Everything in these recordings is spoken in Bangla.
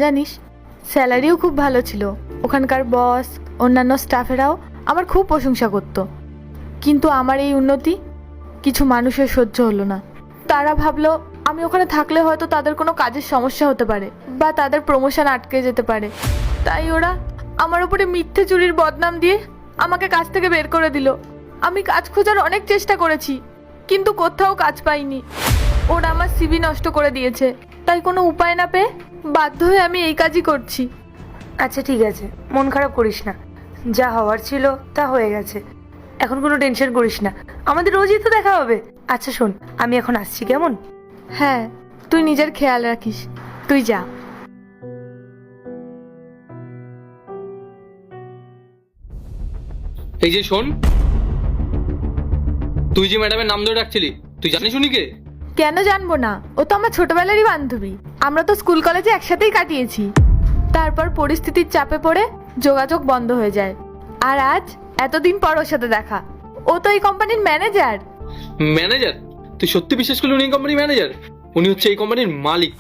জানিস, স্যালারিও খুব ভালো ছিল। ওখানকার বস, অন্যান্য স্টাফেরাও আমার খুব প্রশংসা করতো। কিন্তু আমার এই উন্নতি কিছু মানুষের সহ্য হলো না। তারা ভাবলো আমি ওখানে থাকলে হয়তো তাদের কোনো কাজের সমস্যা হতে পারে বা তাদের প্রমোশন আটকে যেতে পারে। তাই ওরা আমার উপরে মিথ্যে চুরির বদনাম দিয়ে আমাকে কাজ থেকে বের করে দিল। আমি কাজ খোঁজার অনেক চেষ্টা করেছি, কিন্তু কোথাও কাজ পাইনি। ওরা আমার সিভি নষ্ট করে দিয়েছে। তাই কোনো উপায় না পেয়ে বাধ্য হয়ে আমি এই কাজই করছি। আচ্ছা ঠিক আছে, মন খারাপ করিস না। যা হওয়ার ছিল তা হয়ে গেছে, এখন কোনো টেনশন করিস না। আমাদের রোজই তো দেখা হবে। আচ্ছা শোন, আমি এখন আসছি, কেমন? হ্যাঁ, তুই নিজের খেয়াল রাখিস। তুই যা। এই যে শোন, তুই যে ম্যাডামের নাম ধরে ডাকছিলি, তুই জানিস উনি কে? কেন জানবো না? ও তো আমার ছোটবেলারই বান্ধবী। আমরা তো স্কুল কলেজে একসাথেই কাটিয়েছি। তারপর পরিস্থিতির চাপে পড়ে যোগাযোগ বন্ধ হয়ে যায়, আর আজ এতদিন পর ওর সাথে দেখা। ও তো এই কোম্পানির ম্যানেজার। ম্যানেজার? তুই সত্যি বিশ্বাস করলি উনি এই কোম্পানির ম্যানেজার? উনি হচ্ছে এই কোম্পানির মালিক।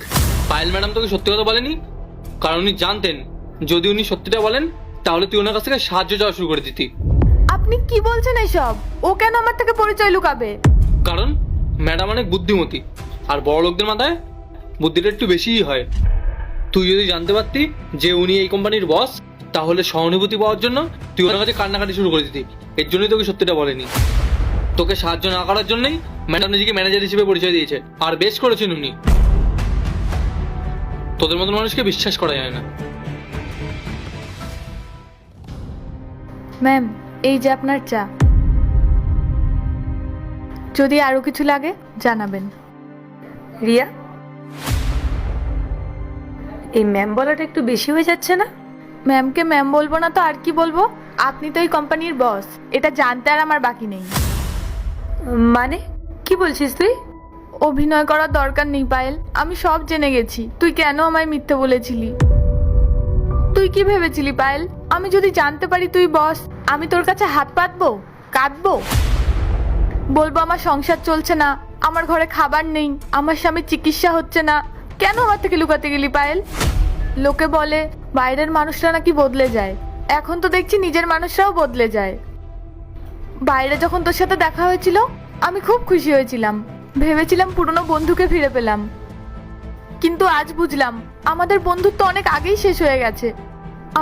পায়েল ম্যাডাম তোকে সত্যি কথা বলেনি, কারণ উনি জানতেন যদি উনি সত্যিটা বলেন তাহলে তুই ওনার কাছ থেকে সাহায্য চাওয়া শুরু করে দিতি। আপনি কি বলছেন এসব? ও কেন আমার থেকে পরিচয় লুকাবে? কারণ ম্যাডাম অনেক বুদ্ধিমতী, আর বড় লোকদের মাথায় বুদ্ধিটা একটু বেশিই হয়। তুই যদি জানতে পারতি যে উনি এই কোম্পানির বস, তাহলে সহানুভূতি পাওয়ার জন্য তুই ওনার কাছে কান্নাকাটি শুরু করে দিতি। এর জন্যই তোকে সত্যিটা বলেনি। তোকে সাহায্য না করার জন্যই ম্যাডাম নিজেকে ম্যানেজার হিসেবে পরিচয় দিয়েছে, আর বেশ করেছেন উনি। তোদের মতন মানুষকে বিশ্বাস করা যায় না। ম্যাম, এই যে আপনার চা। যদি আরো কিছু লাগে জানাবেন। রিয়া, এই ম্যাম বলাটা একটু বেশি হয়ে যাচ্ছে না? ম্যামকে ম্যাম বলবো না তো আর কি বলবো? আপনি তো এই কোম্পানির বস, এটা জানতে আর আমার বাকি নেই। মানে কি বলছিস তুই? অভিনয় করার দরকার নেই পায়েল, আমি সব জেনে গেছি। তুই কেন আমায় মিথ্যে বলেছিলি? তুই কি ভেবেছিলি পায়েল, আমি যদি জানতে পারি তুই বস, আমি তোর কাছে হাত পাতবো, কাঁদবো, বলবো আমার সংসার চলছে না, আমার ঘরে খাবার নেই, আমার স্বামীর চিকিৎসা হচ্ছে না? কেন আমার থেকে লুকাতে গেলি পায়েল? লোকে বলে বাইরের মানুষরা নাকি বদলে যায়, এখন তো দেখছি নিজের মানুষরাও বদলে যায়। বাইরে যখন তোর সাথে দেখা হয়েছিল আমি খুব খুশি হয়েছিলাম, ভেবেছিলাম পুরনো বন্ধুকে ফিরে পেলাম। কিন্তু আজ বুঝলাম আমাদের বন্ধুত্ব অনেক আগেই শেষ হয়ে গেছে।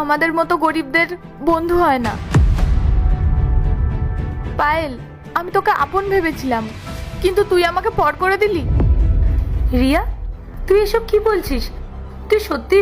আমাদের মতো গরিবদের বন্ধু হয় না। পায়েল, আমি তোকে আপন ভেবেছিলাম, কিন্তু তুই আমাকে পর করে দিলি। রিয়া, তুই এসব কি বলছিস? তুই সত্যি